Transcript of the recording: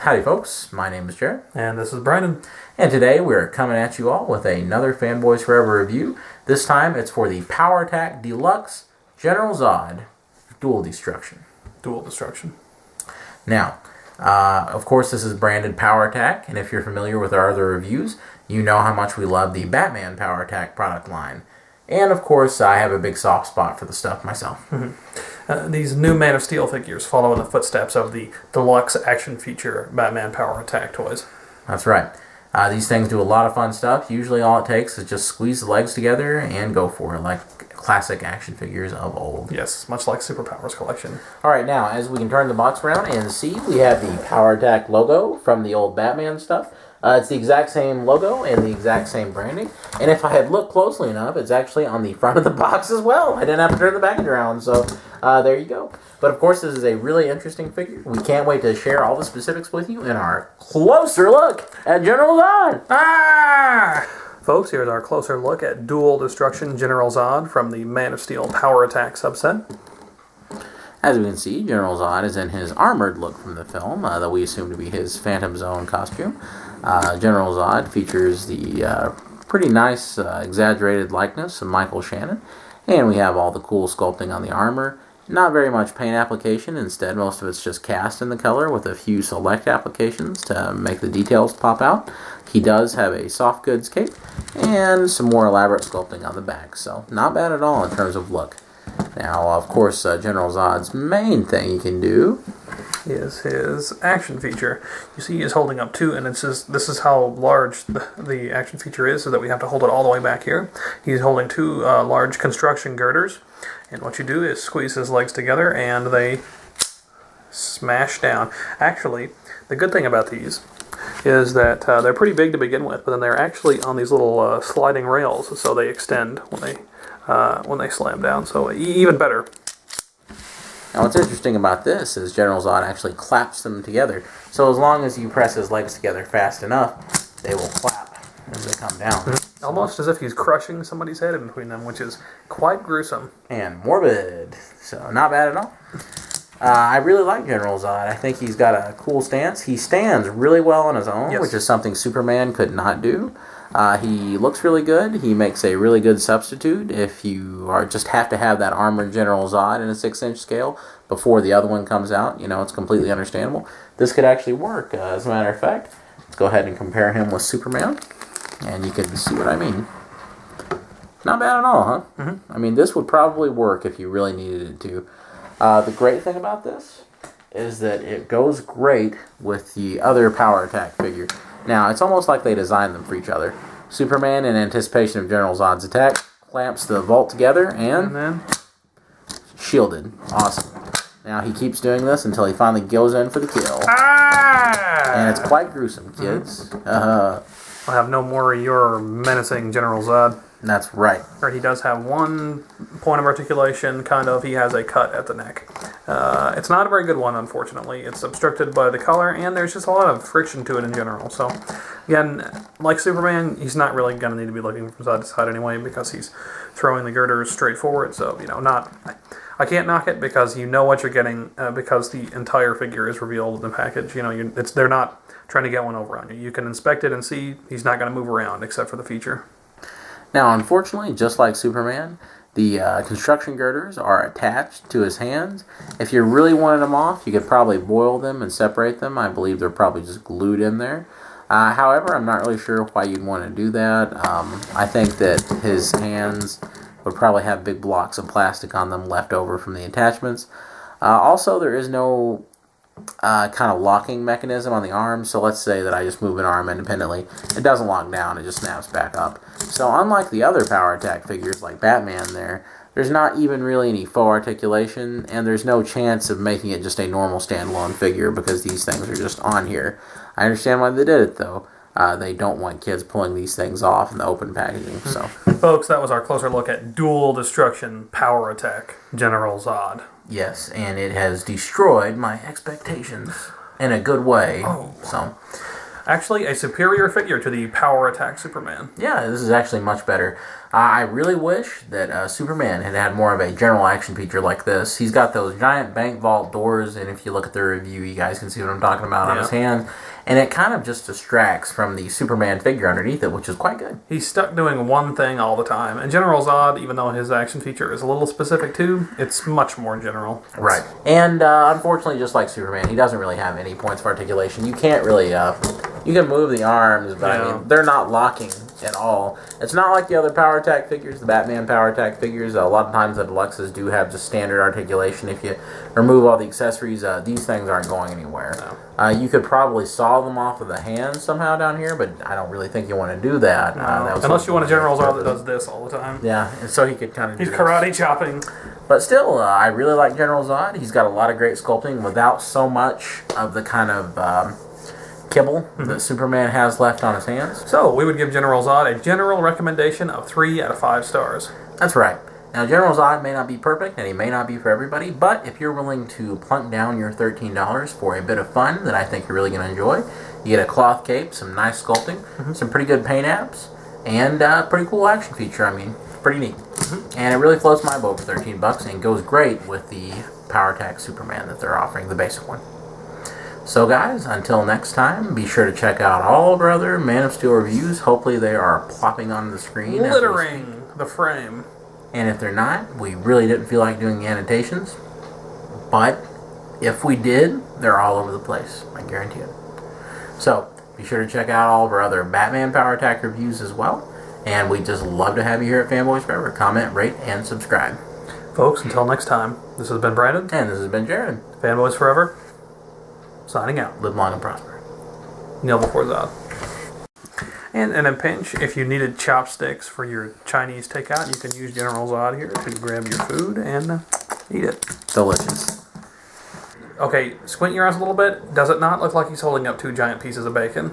Howdy folks, my name is Jared. And this is Brandon. And today we're coming at you all with another Fanboys Forever review. This time it's for the Power Attack Deluxe General Zod Duel Destruction. Duel Destruction. Now, of course this is branded Power Attack, and if you're familiar with our other reviews, you know how much we love the Batman Power Attack product line. And of course, I have a big soft spot for the stuff myself. Mm-hmm. These new Man of Steel figures follow in the footsteps of the deluxe action feature Batman Power Attack toys. That's right. These things do a lot of fun stuff. Usually all it takes is just squeeze the legs together and go for it, like classic action figures of old. Yes, much like Superpowers collection. Alright, now, as we can turn the box around and see, we have the Power Attack logo from the old Batman stuff. It's the exact same logo and the exact same branding. And if I had looked closely enough, it's actually on the front of the box as well. I didn't have to turn the package around, so there you go. But of course, this is a really interesting figure. We can't wait to share all the specifics with you in our closer look at General Zod. Folks, here's our closer look at Duel Destruction General Zod from the Man of Steel Power Attack subset. As we can see, General Zod is in his armored look from the film, that we assume to be his Phantom Zone costume. General Zod features the pretty nice exaggerated likeness of Michael Shannon, and we have all the cool sculpting on the armor. Not very much paint application, instead most of it's just cast in the color with a few select applications to make the details pop out. He does have a soft goods cape and some more elaborate sculpting on the back, so not bad at all in terms of look. Now, of course, General Zod's main thing he can do is his action feature. You see he is holding up two, and this is how large the action feature is, so that we have to hold it all the way back here. He's holding two large construction girders, and what you do is squeeze his legs together, and they smash down. Actually, the good thing about these is that they're pretty big to begin with, but then they're actually on these little sliding rails, so they extend when they slam down, so even better. Now what's interesting about this is General Zod actually claps them together, so as long as you press his legs together fast enough, they will clap as they come down. Mm-hmm. Almost as if he's crushing somebody's head in between them, which is quite gruesome. And morbid, so not bad at all. I really like General Zod. I think he's got a cool stance. He stands really well on his own, yes, which is something Superman could not do. He looks really good. He makes a really good substitute if you just have to have that armored General Zod in a 6-inch scale before the other one comes out. You know, it's completely understandable. This could actually work. As a matter of fact, let's go ahead and compare him with Superman, and you can see what I mean. Not bad at all, huh? Mm-hmm. I mean, this would probably work if you really needed it to. The great thing about this is that it goes great with the other Power Attack figure. Now, it's almost like they designed them for each other. Superman, in anticipation of General Zod's attack, clamps the vault together and then shielded. Awesome. Now, he keeps doing this until he finally goes in for the kill. And it's quite gruesome, kids. I'll have no more of your menacing General Zod. That's right. Or he does have one point of articulation, kind of. He has a cut at the neck. It's not a very good one, unfortunately. It's obstructed by the color, and there's just a lot of friction to it in general. So, again, like Superman, he's not really going to need to be looking from side to side anyway, because he's throwing the girders straight forward. So, I can't knock it, because you know what you're getting, because the entire figure is revealed in the package. You know, they're not trying to get one over on you. You can inspect it and see he's not going to move around, except for the feature. Now, unfortunately, just like Superman, the construction girders are attached to his hands. If you really wanted them off, you could probably boil them and separate them. I believe they're probably just glued in there. However, I'm not really sure why you'd want to do that. I think that his hands would probably have big blocks of plastic on them left over from the attachments. Also, there is no kind of locking mechanism on the arm, so let's say that I just move an arm independently. It doesn't lock down, it just snaps back up. So unlike the other Power Attack figures like Batman there's not even really any faux articulation, and there's no chance of making it just a normal standalone figure because these things are just on here. I understand why they did it though. They don't want kids pulling these things off in the open packaging. So, folks, that was our closer look at Duel Destruction Power Attack General Zod. Yes, and it has destroyed my expectations in a good way. So, actually, a superior figure to the Power Attack Superman. Yeah, this is actually much better. I really wish that Superman had more of a general action feature like this. He's got those giant bank vault doors, and if you look at the review, you guys can see what I'm talking about on his hands. And it kind of just distracts from the Superman figure underneath it, which is quite good. He's stuck doing one thing all the time. And General Zod, even though his action feature is a little specific too, it's much more general. Right. And unfortunately, just like Superman, he doesn't really have any points of articulation. You can't really... you can move the arms, but I mean, they're not locking at all. It's not like the other Power Attack figures, the Batman Power Attack figures. A lot of times the deluxes do have just standard articulation. If you remove all the accessories, these things aren't going anywhere. No. You could probably saw them off of the hands somehow down here, but I don't really think you want to do that. No. Unless you want a General Zod that does this all the time. Yeah, and so he could kind of do He's karate chopping. But still, I really like General Zod. He's got a lot of great sculpting without so much of the kind of... kibble that Superman has left on his hands. So, we would give General Zod a general recommendation of 3 out of 5 stars. That's right. Now, General Zod may not be perfect, and he may not be for everybody, but if you're willing to plunk down your $13 for a bit of fun that I think you're really going to enjoy, you get a cloth cape, some nice sculpting, some pretty good paint apps, and a pretty cool action feature. I mean, pretty neat. And it really floats my boat for $13 and goes great with the Power Attack Superman that they're offering, the basic one. So guys, until next time, be sure to check out all of our other Man of Steel reviews. Hopefully they are plopping on the screen. Littering the frame. And if they're not, we really didn't feel like doing the annotations. But if we did, they're all over the place. I guarantee it. So, be sure to check out all of our other Batman Power Attack reviews as well. And we'd just love to have you here at Fanboys Forever. Comment, rate, and subscribe. Folks, until next time, this has been Brandon. And this has been Jared. Fanboys Forever. Signing out. Live long and prosper. Kneel before Zod. And in a pinch, if you needed chopsticks for your Chinese takeout, you can use General Zod here to grab your food and eat it. Delicious. Okay, squint your eyes a little bit. Does it not look like he's holding up 2 giant pieces of bacon?